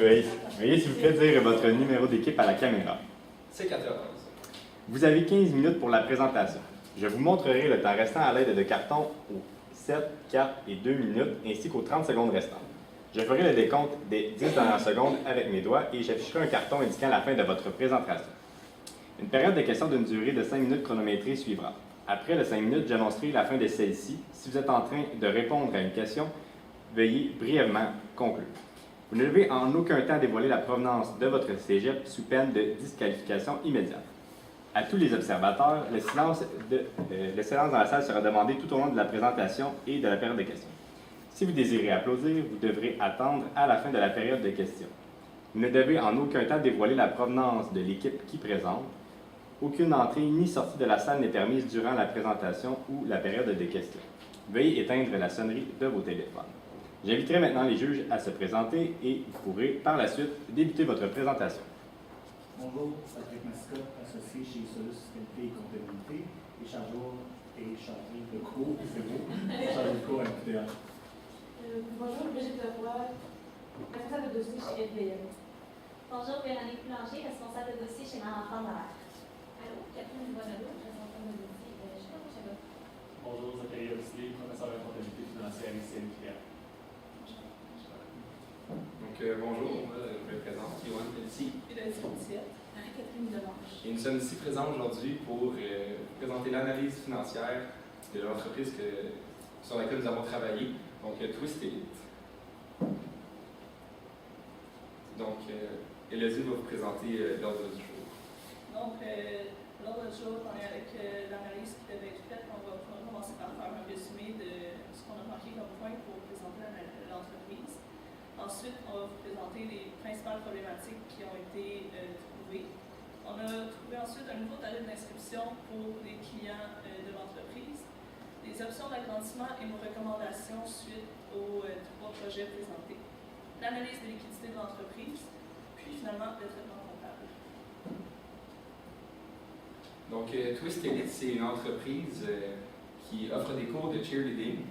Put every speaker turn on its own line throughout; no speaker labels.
Veuillez s'il vous plaît dire votre numéro d'équipe à la caméra.
C'est 14.
Vous avez 15 minutes pour la présentation. Je vous montrerai le temps restant à l'aide de cartons aux 7, 4 et 2 minutes ainsi qu'aux 30 secondes restantes. Je ferai le décompte des 10 dernières secondes avec mes doigts et j'afficherai un carton indiquant la fin de votre présentation. Une période de questions d'une durée de 5 minutes chronométrée suivra. Après les 5 minutes, j'annoncerai la fin de celle-ci. Si vous êtes en train de répondre à une question, veuillez brièvement conclure. Vous ne devez en aucun temps dévoiler la provenance de votre cégep sous peine de disqualification immédiate. À tous les observateurs, le silence dans la salle sera demandé tout au long de la présentation et de la période de questions. Si vous désirez applaudir, vous devrez attendre à la fin de la période de questions. Vous ne devez en aucun temps dévoiler la provenance de l'équipe qui présente. Aucune entrée ni sortie de la salle n'est permise durant la présentation ou la période de questions. Veuillez éteindre la sonnerie de vos téléphones. J'inviterai maintenant les juges à se présenter et vous pourrez par la suite débuter votre présentation.
Bonjour, Patrick Mascotte, associé chez Solus Qualité et Comptabilité et chargé de cours, c'est beau, chargé de cours à l'UQTR.
Bonjour, Brigitte Leroy, responsable de dossier chez FBM.
Bonjour, Véronique Boulanger, responsable de dossier chez Marenfant Laval. Allô, Catherine Bonneau, responsable de dossier chez Courchevel.
Bonjour, Zachary Obsley, professeur de comptabilité financière ici à l'UQTR.
Donc, bonjour, je me présente, Yoann Pelletier.
Catherine Delange.
Et nous sommes ici présents aujourd'hui pour présenter l'analyse financière de l'entreprise sur laquelle nous avons travaillé, donc Twist Elite. Donc, Élodie va vous présenter l'ordre du jour.
Donc, l'ordre du jour, on est avec l'analyse qui devait être faite. On va commencer par faire un résumé de ce qu'on a marqué comme point pour présenter l'entreprise. Ensuite, on va vous présenter les principales problématiques qui ont été trouvées. On a trouvé ensuite un nouveau tarif d'inscription pour les clients de l'entreprise, des options d'agrandissement et nos recommandations suite aux 3 projets présentés, l'analyse de liquidité de l'entreprise, puis finalement le traitement comptable.
Donc, Twist Elite, c'est une entreprise qui offre des cours de cheerleading.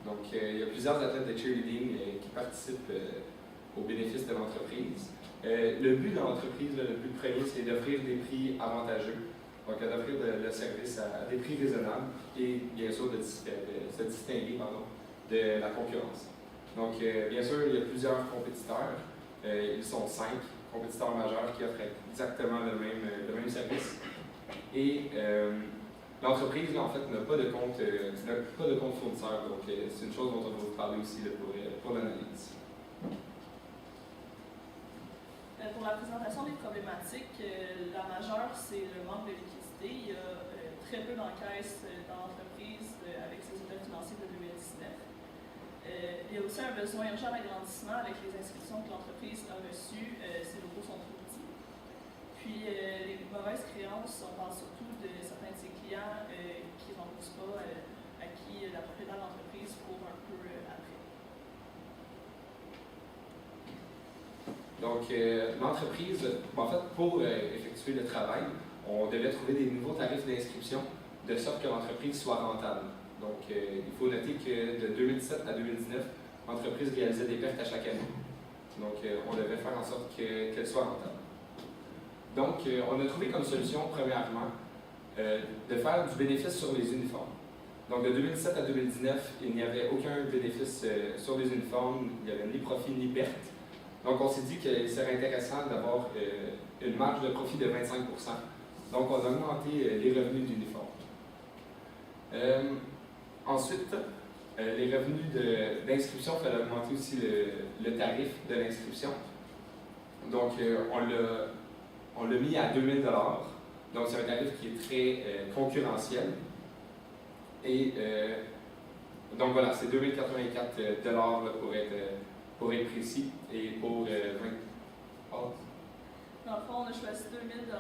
Donc, il y a plusieurs athlètes de cheerleading qui participent aux bénéfices de l'entreprise. Le but de l'entreprise, le but premier, c'est d'offrir des prix avantageux. Donc, d'offrir le service à des prix raisonnables et bien sûr de se distinguer de la concurrence. Donc, bien sûr, il y a plusieurs compétiteurs. Ils sont 5 compétiteurs majeurs qui offrent exactement le même service. Et l'entreprise, en fait, n'a pas de compte fournisseur. Donc, c'est une chose dont on va vous parler aussi pour l'analyse.
Pour la présentation des problématiques, la majeure, c'est le manque de liquidité. Il y a très peu d'encaisses dans l'entreprise avec ses états financiers de 2019. Il y a aussi un besoin urgent d'agrandissement avec les inscriptions que l'entreprise a reçues. Ses locaux sont trop petits. Puis, les mauvaises créances, on parle surtout de certains de ses clients qui ne remboursent pas, à qui la propriétaire de l'entreprise court un peu après.
Donc, l'entreprise, en fait, pour effectuer le travail, on devait trouver des nouveaux tarifs d'inscription de sorte que l'entreprise soit rentable. Donc, il faut noter que de 2017 à 2019, l'entreprise réalisait des pertes à chaque année. Donc, on devait faire en sorte qu'elle soit rentable. Donc, on a trouvé comme solution, premièrement, de faire du bénéfice sur les uniformes. Donc, de 2017 à 2019, il n'y avait aucun bénéfice sur les uniformes, il n'y avait ni profit ni perte. Donc, on s'est dit qu'il serait intéressant d'avoir une marge de profit de 25%. Donc, on a augmenté les revenus d'uniforme. Ensuite, les revenus d'inscription, il fallait augmenter aussi le tarif de l'inscription. Donc, on l'a mis à 2000 $. Donc, c'est un tarif qui est très concurrentiel. Et donc, voilà, c'est 2084 $ pour être précis, et pour 20. Oh.
Dans le fond, on a choisi 2000 $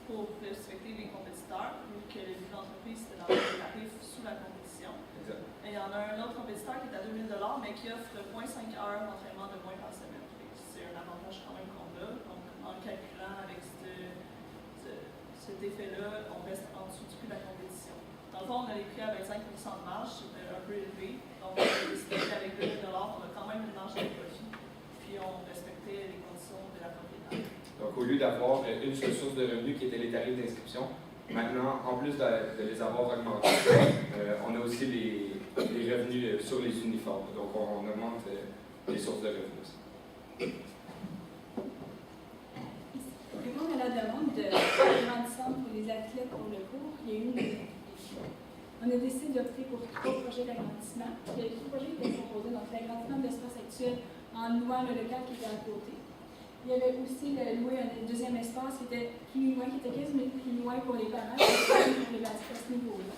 pour respecter les compétiteurs, vu que le but de l'entreprise, c'était d'avoir des tarifs sous la compétition.
Exact.
Et il y en a un autre compétiteur qui est à 2000 $, mais qui offre 0,5 heures d'entraînement de moins par semaine. C'est un avantage quand même qu'on a. Donc, en calculant avec cet effet-là, on reste en dessous du prix de la compétition. Dans le fond, on a les prix à 25% de marge, un peu élevé. Donc, on a décidé qu'avec 2000 $, on a quand même une marge de profit. Puis, on reste
au lieu d'avoir une seule source de revenus qui était les tarifs d'inscription, maintenant, en plus de les avoir augmentés, on a aussi les revenus sur les uniformes. Donc, on augmente les sources de revenus aussi.
Pour répondre à la demande grandissante pour les athlètes pour le cours, il y a eu on a décidé d'opter pour 3 projets d'agrandissement. Les 3 projets étaient composés, donc l'agrandissement de l'espace actuel en louant le local qui était à côté. Il y avait aussi loué un deuxième espace qui était plus loin, qui était 15 minutes plus loin pour les parents, pour les bâtiments à ce niveau-là.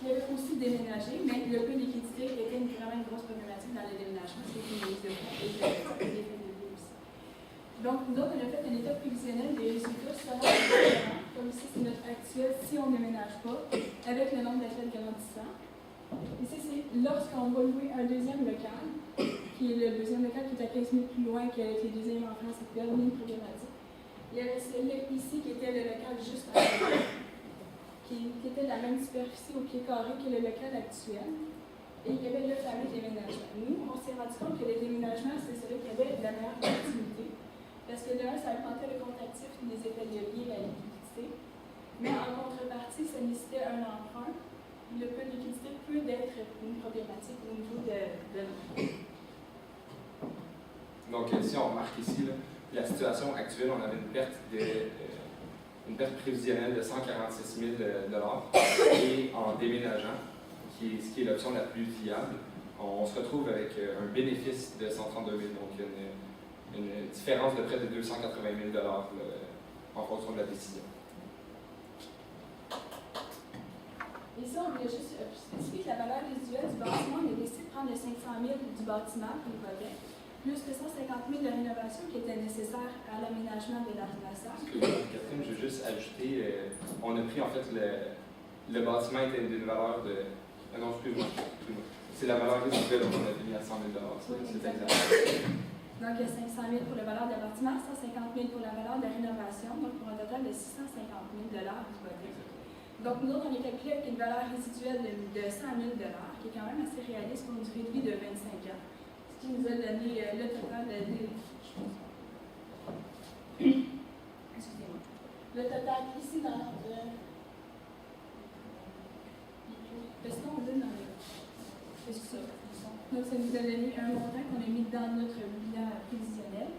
Il y avait aussi déménagé, mais le peu de liquidité était vraiment une grosse problématique dans le déménagement, c'était une mise de fonds et des effets de vie aussi. Donc, nous autres, on a fait un état prévisionnel des résultats selon les différents, comme ici, c'est notre actuel, si on ne déménage pas, avec le nombre d'athlètes grandissants. Ici, c'est lorsqu'on va louer un deuxième local, qui est le deuxième local qui est à 15 minutes plus loin qu'avec les deuxièmes enfants, c'est vraiment une problématique. Il y avait celui ici qui était le local juste à côté, qui était de la même superficie au pied carré que le local actuel. Et il y avait le fameux déménagement. Nous, on s'est rendu compte que le déménagement, c'est celui qui avait la meilleure continuité. Parce que de un, ça augmentait le compte actif des effets de levier et la liquidité. Mais en contrepartie, ça nécessitait un emprunt. Le peu de liquidité peut être une problématique au niveau de
Donc, si on remarque ici, là, la situation actuelle, on avait une perte prévisionnelle de 146 000 et en déménageant, ce qui est l'option la plus viable, on se retrouve avec un bénéfice de 132 000, donc une différence de près de 280 000 en fonction de la décision.
Et ça, on voulait juste spécifier que la valeur résiduelle du bâtiment, on a décidé de prendre les 500 000 du bâtiment pour l'hypothèque, plus les 150 000 de rénovation qui étaient nécessaires à l'aménagement de l'arrivation.
Catherine, je veux juste ajouter, on a pris en fait le bâtiment était d'une valeur de. Non, excuse-moi. C'est la valeur résiduelle qu'on a mis à 100 000 c'est exact.
Donc, il y a 500 000 pour la valeur du bâtiment, 150 000 pour la valeur de rénovation, donc pour un total de 650 000 d'hypothèque. Donc, nous autres, on est calculé avec une valeur résiduelle de 100 000 qui est quand même assez réaliste pour une durée de vie de 25 ans. Ce qui nous a donné le total de. Excusez-moi. Le total ici dans notre. Est-ce qu'on donne dans le. Excusez-moi. Donc, ça nous a donné un montant qu'on a mis dans notre bilan prévisionnel.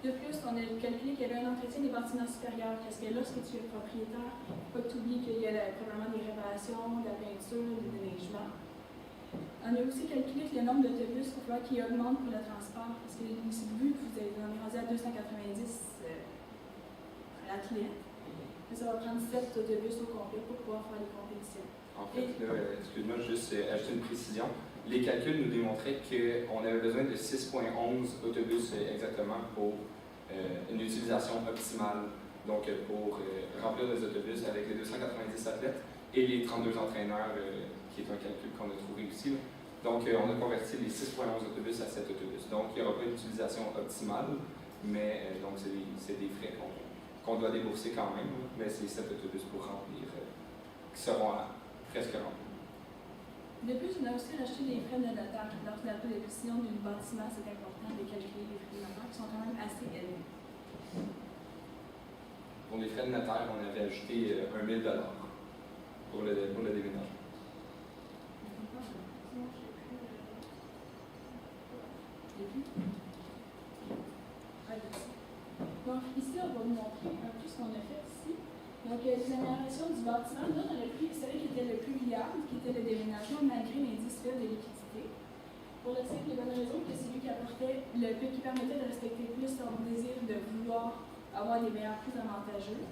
De plus, on a calculé qu'il y avait un entretien des bâtiments supérieurs, parce que lorsque tu es propriétaire, il ne faut pas t'oublier qu'il y a probablement des réparations, de la peinture, des déneigements. On a aussi calculé que le nombre d'autobus, il faut falloir qu'il augmente pour le transport, parce que vu que vous êtes rendu à 290 athlètes, ça va prendre 7 autobus au complet pour pouvoir faire les compétitions.
En fait, là, excuse-moi, juste ajouter une précision. Les calculs nous démontraient qu'on avait besoin de 6,11 autobus exactement pour une utilisation optimale, donc pour remplir les autobus avec les 290 athlètes et les 32 entraîneurs, qui est un calcul qu'on a trouvé aussi. Donc, on a converti les 6,11 autobus à 7 autobus. Donc, il n'y aura pas une utilisation optimale, mais donc c'est des frais qu'on doit débourser quand même, mais c'est 7 autobus pour remplir, qui seront presque remplis.
De plus, on a aussi racheté des frais de notaire. Lors de la décision du bâtiment, c'est important de calculer les frais de notaire qui sont quand même assez élevés.
Pour les frais de notaire, on avait ajouté 1 000 pour le déménagement.
Donc, ici, on va vous montrer un peu ce qu'on a fait ici. Donc, l'amélioration du bâtiment, nous, on a pris celui qui était le plus viable, qui était le déménagement, malgré l'indice faible de liquidité. Pour la simple et bonne raison que c'est lui qui apportait qui permettait de respecter plus son désir de vouloir avoir des meilleurs prix avantageux,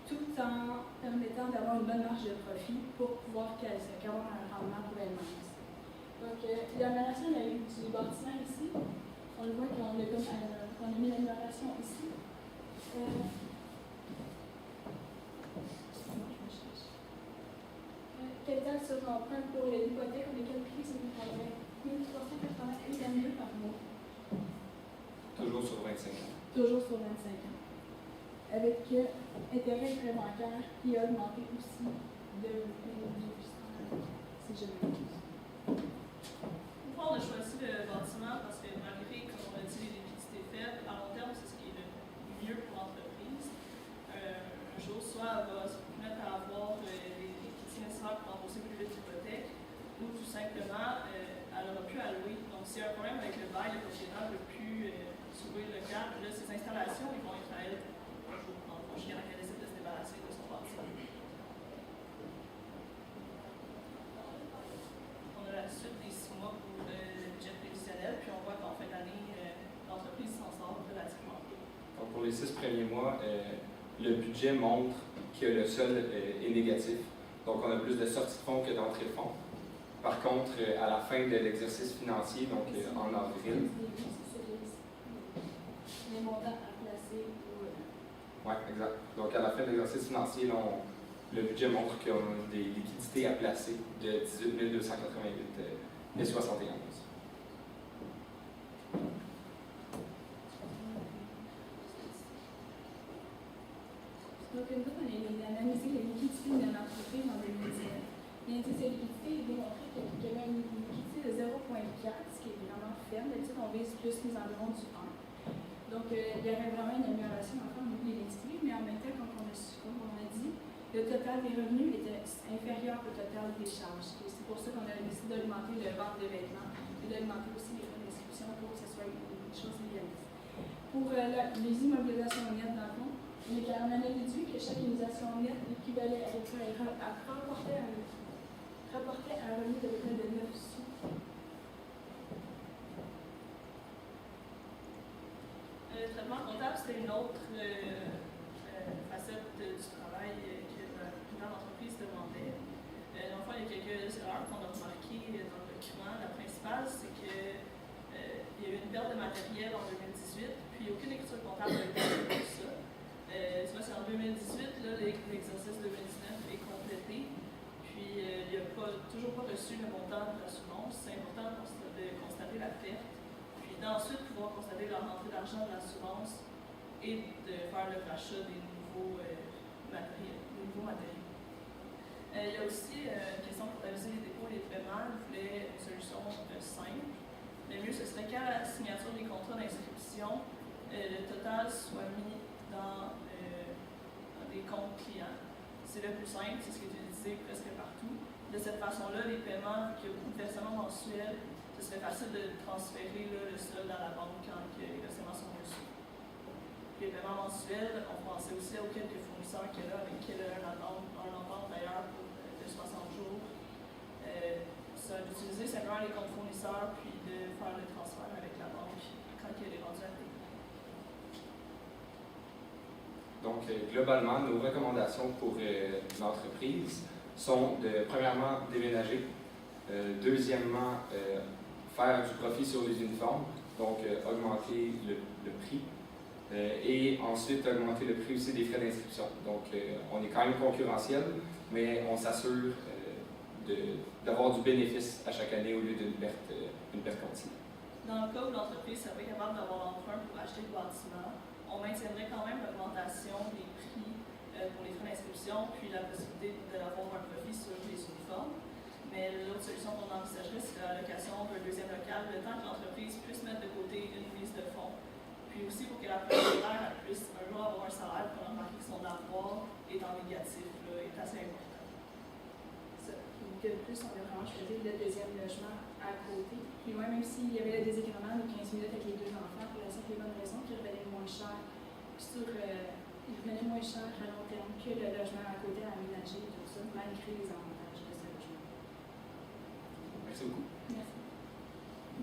tout en permettant d'avoir une bonne marge de profit pour pouvoir avoir un rendement pour elle-même. Donc, l'amélioration du bâtiment ici, on le voit qu'on a mis l'amélioration ici. Capital sur l'emprunt pour l'hypothèque, on a calculé ce qu'il faudrait 1 382 par mois.
Toujours sur 25 ans.
Toujours sur 25 ans. Avec intérêt prêt bancaire qui a augmenté aussi de 1 si je me trompe.
Pourquoi on a choisi le bâtiment? Parce que malgré, comme on a dit, les liquidités faibles, à long terme, c'est ce qui est le mieux là, ces installations, ils vont être à elle jusqu'à la qu'elle décide de se débarrasser de son bâtiment. On a la suite des 6 mois pour le budget prévisionnel, puis on voit qu'en fin d'année, l'entreprise s'en sort relativement bien.
Donc, pour les 6 premiers mois, le budget montre que le solde est négatif. Donc, on a plus de sorties de fonds que d'entrées de fonds. Par contre, à la fin de l'exercice financier, donc en avril.
Les montants à placer ou.
Oui, exact. Donc, à la fin de l'exercice financier, là, le budget montre qu'on a des liquidités à placer de 18 288 et 71.
Donc, nous, on a analysé les liquidités de l'entreprise en 2019. L'indice de liquidité est démontré qu'il y avait une liquidité de 0,4, ce qui est vraiment ferme. D'habitude, on vise plus les environs du 1. Donc, il y aurait vraiment une amélioration encore au niveau des liquidités, mais en même temps, comme on a dit, le total des revenus était inférieur au total des charges. C'est pour ça qu'on a décidé d'augmenter le vente de vêtements et d'augmenter aussi les frais d'inscription pour que ce soit une chose réaliste. Pour les immobilisations nettes, dans le fond, on a déduit que chaque immobilisation nette équivalait à rapporter un revenu de près de 9 sous.
Le traitement comptable, c'était une autre facette du travail que le président d'entreprise demandait. Dans le fond, il y a quelques erreurs qu'on a remarquées dans le document. La principale, c'est qu'il y a eu une perte de matériel en 2018, puis aucune écriture comptable n'a été pour ça. Tu vois, c'est en 2018, là, l'exercice 2019 est complété, puis il n'y a toujours pas reçu le montant de l'assurance. C'est important de constater la perte, puis d'ensuite pouvoir constater la rentrée d'argent de l'assurance et de faire le rachat des nouveaux matériels. Il y a aussi une question pour aviser les dépôts et les paiements. Il voulait une solution simple. Le mieux, ce serait qu'à la signature des contrats d'inscription, le total soit mis dans des comptes clients. C'est le plus simple, c'est ce qui est utilisé presque partout. De cette façon-là, les paiements qui ont un versement mensuel, ce serait facile de transférer là, le solde dans la banque quand les versements sont reçus. Les paiements mensuels, on pensait aussi aux quelques fournisseurs qu'il y a là, avec qui il y a un entente d'ailleurs pour de 60 jours. Ça, d'utiliser simplement les comptes fournisseurs puis de faire le transfert avec la banque quand il est rendu à payer.
Donc, globalement, nos recommandations pour l'entreprise sont de, premièrement, déménager. Deuxièmement, faire du profit sur les uniformes, donc augmenter le prix. Et ensuite, augmenter le prix aussi des frais d'inscription. Donc, on est quand même concurrentiel, mais on s'assure d'avoir du bénéfice à chaque année au lieu d'une perte continue.
Dans le cas où l'entreprise serait capable d'avoir l'emprunt pour acheter le bâtiment, on maintiendrait quand même l'augmentation des prix pour les frais d'inscription, puis la possibilité d'avoir un profit sur les uniformes. Mais l'autre solution qu'on envisagerait, c'est la location d'un deuxième local, le temps que l'entreprise puisse mettre de côté une mise de fonds. Puis aussi pour que la propriétaire puisse un jour avoir un salaire pour remarquer que son avoir est en négatif, là, est assez important.
De plus, on a vraiment choisi le deuxième logement à côté. Puis même s'il y avait des écrans de 15 minutes avec les deux enfants, pour la simple et bonne raison qu'il revenait moins cher il revenait moins cher à long terme que le logement à côté à aménager et tout ça, malgré les avantages de ce logement.
Merci beaucoup.
Merci.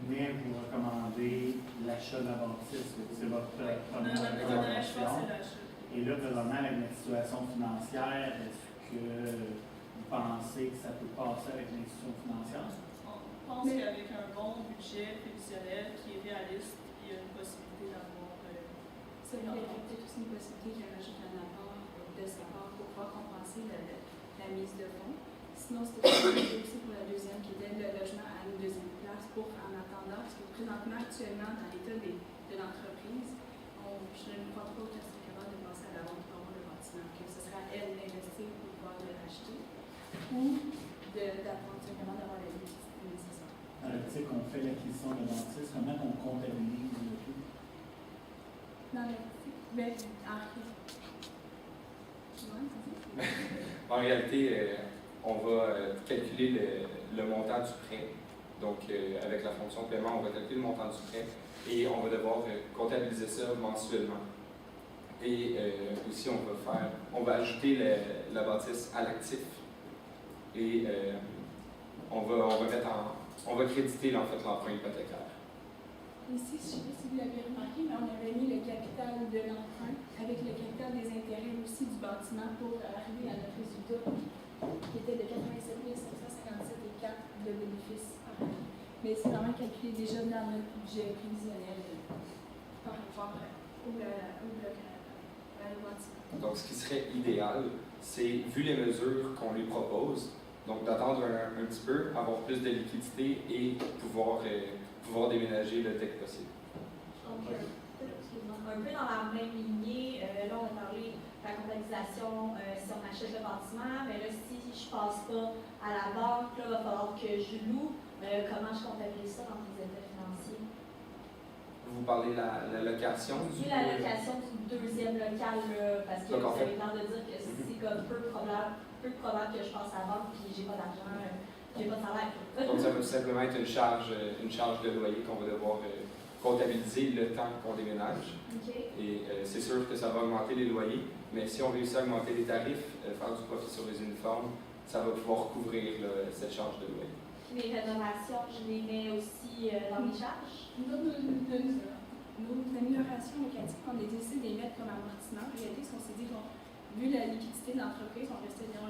Mais vous recommandez l'achat d'un bâtisse, c'est votre première
recommandation.
recommandation. Et là, présentement, avec notre situation financière, est-ce que vous pensez que ça peut passer avec l'institution financière?
On pense qu'avec un bon budget prévisionnel qui est réaliste, il y a une possibilité d'avoir.
Ça veut dire peut-être aussi une possibilité qu'il rajoute un apport de sa part pour pouvoir compenser la mise de fonds. Sinon, c'était aussi pour la deuxième, qui était le logement à une deuxième place pour en attendant, parce que présentement, actuellement, dans l'état de l'entreprise, je ne crois pas qu'elle serait capable de passer à la vente pour avoir le bâtiment, que ce serait à elle d'investir pour pouvoir le racheter ou d'attendre simplement d'avoir la liquidité nécessaire.
Dans l'optique qu'on fait l'acquisition de bâtisse, comment on comptabilise le tout?
Dans le
En réalité, on va calculer le montant du prêt. Donc, avec la fonction paiement, on va calculer le montant du prêt. Et on va devoir comptabiliser ça mensuellement. Et aussi, on va ajouter la bâtisse à l'actif. Et on va créditer en fait l'emprunt hypothécaire.
Ici, je ne sais pas si vous l'avez remarqué, mais on avait mis le capital de l'emprunt avec le capital des intérêts aussi du bâtiment pour arriver à notre résultat qui était de 87 557 et 4 de bénéfices par année. Mais c'est vraiment calculé déjà dans notre budget prévisionnel par rapport au bâtiment.
Donc, ce qui serait idéal, c'est, vu les mesures qu'on lui propose, donc d'attendre un petit peu, avoir plus de liquidité et pouvoir déménager le dès que possible.
Donc, un peu dans la même lignée, là on a parlé de la comptabilisation si on achète le bâtiment, mais là si je ne passe pas à la banque, là, il va falloir que je loue. Comment je comptabilise ça dans mes états financiers?
Vous parlez de la location?
Oui, la location du deuxième local, là, parce que vous avez l'air de dire que c'est comme peu probable que je passe à la banque et j'ai pas d'argent, j'ai pas de salaire.
Donc ça va tout simplement être une charge de loyer qu'on va devoir comptabiliser le temps qu'on déménage.
Okay.
Et c'est sûr que ça va augmenter les loyers, mais si on réussit à augmenter les tarifs, faire du profit sur les uniformes, ça va pouvoir couvrir cette charge de loyer.
Les rénovations, je les mets aussi dans mes charges?
Nos améliorations locatives, on a décidé de les mettre comme amortissement. En réalité, ce qu'on s'est dit, vu la liquidité de l'entreprise, on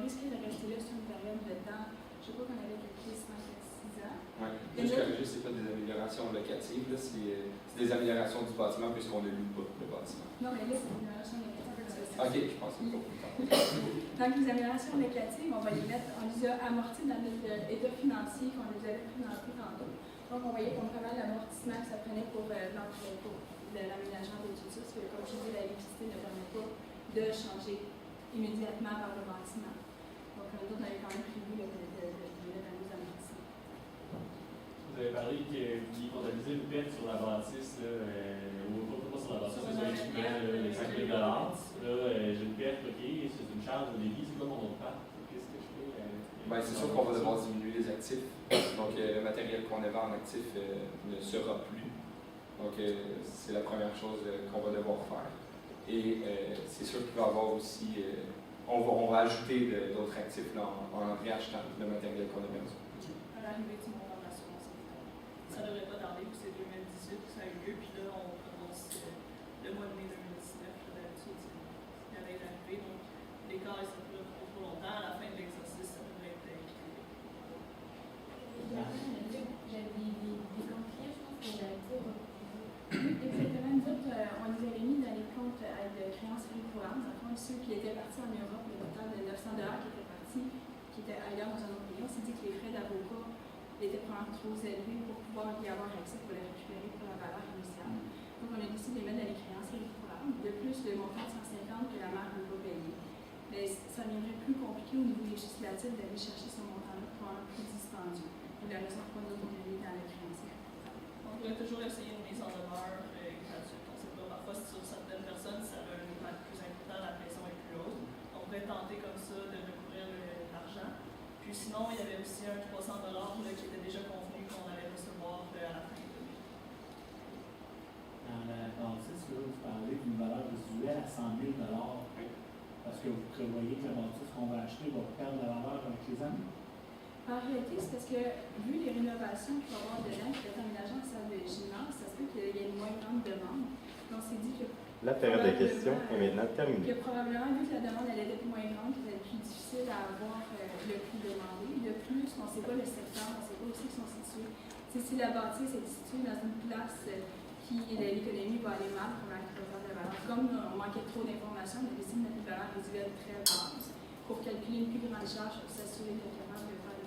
risquait de rester là sur une période de temps, je sais pas qu'on avait calculé 5 à 6 ans.
Oui, juste corriger, ce n'est pas des améliorations locatives, c'est des améliorations du bâtiment puisqu'on ne loue pas le bâtiment.
Non, mais là, c'est une amélioration locative.
OK, je pense que c'est beaucoup.
Donc, les améliorations locatives, on va les mettre, on les a amorties dans notre état financier qu'on les avait présenté tantôt. Donc, on voyait vraiment l'amortissement que ça prenait pour l'aménagement de tout ça, parce que, comme je disais, la liquidité ne permet pas de changer immédiatement vers le bâtiment. Donc, nous autres, on avait quand même prévu de mettre à nos amortissements.
Vous avez parlé que vous comptabilisez une perte sur la bâtisse, ou pas sur la bâtisse, sur l'équipement, les 5 000 $. Là, j'ai une perte, OK, c'est une charge au débit, c'est quoi mon autre part? Qu'est-ce que je fais?
Bien, c'est sûr qu'on va devoir diminuer les actifs. Donc, le matériel qu'on avait en actif ne sera plus. Donc, c'est la première chose qu'on va devoir faire. Et c'est sûr qu'il va y avoir aussi, on va ajouter d'autres actifs là, en réachetant le matériel qu'on a besoin.
À l'arrivée du montant de l'assurance, ça ne devrait pas tarder, puis c'est 2018 que ça a eu lieu, puis là, on commence le mois de mai 2019, d'habitude, c'est la veille d'arrivée, donc l'écart est pas là trop longtemps, à la fin de l'exercice, ça devrait être équilibré.
J'avais des comptes clients, je pense que j'avais pas recouvert.
Exactement. Nous autres, on les avait mis dans les comptes de créances récurrentes. Dans le fond, ceux qui étaient partis en Europe, le total de 900 $ qui étaient partis, qui étaient ailleurs dans un autre pays, on s'est dit que les frais d'avocat étaient probablement trop élevés pour pouvoir y avoir accès pour les récupérer pour la valeur initiale. Donc, on a décidé de les mettre dans les créances récurrentes. De plus, le montant de 150 que la mère ne peut pas payer. Mais ça deviendrait plus compliqué au niveau législatif d'aller chercher ce montant-là pour un plus dispendieux. C'est la raison pour laquelle on a mis dans les créances récurrentes.
On pourrait toujours essayer une mise en demeure gratuite. On ne sait pas, parfois sur certaines personnes, ça a un impact plus important, la pression est plus haute. On pourrait tenter comme ça de recouvrir l'argent. Puis sinon, il y avait aussi un 300 $ qui était déjà convenu qu'on allait recevoir à la fin de l'année.
Dans la bâtisse, vous parlez d'une valeur résiduelle à 100 000 $. Parce que vous prévoyez que la bâtisse qu'on va acheter va perdre la valeur avec les années?
En réalité, c'est parce que, vu les rénovations qu'il va y avoir dedans, qui est aménagement en salle de gymnase, ça se peut qu'il y ait une moins grande demande. Donc, on s'est dit que.
La période de questions est maintenant terminée.
Que probablement, vu que la demande allait être moins grande, ça va être plus difficile à avoir le prix demandé. De plus, on ne sait pas le secteur, on ne sait pas où ils sont situés. Si la bâtisse est située dans une place qui l'économie va aller mal, pour la présence de valeur. Comme on manquait trop d'informations, on a décidé de mettre une valeur résiduelle très basse pour calculer une plus grande charge pour s'assurer d'être capable de faire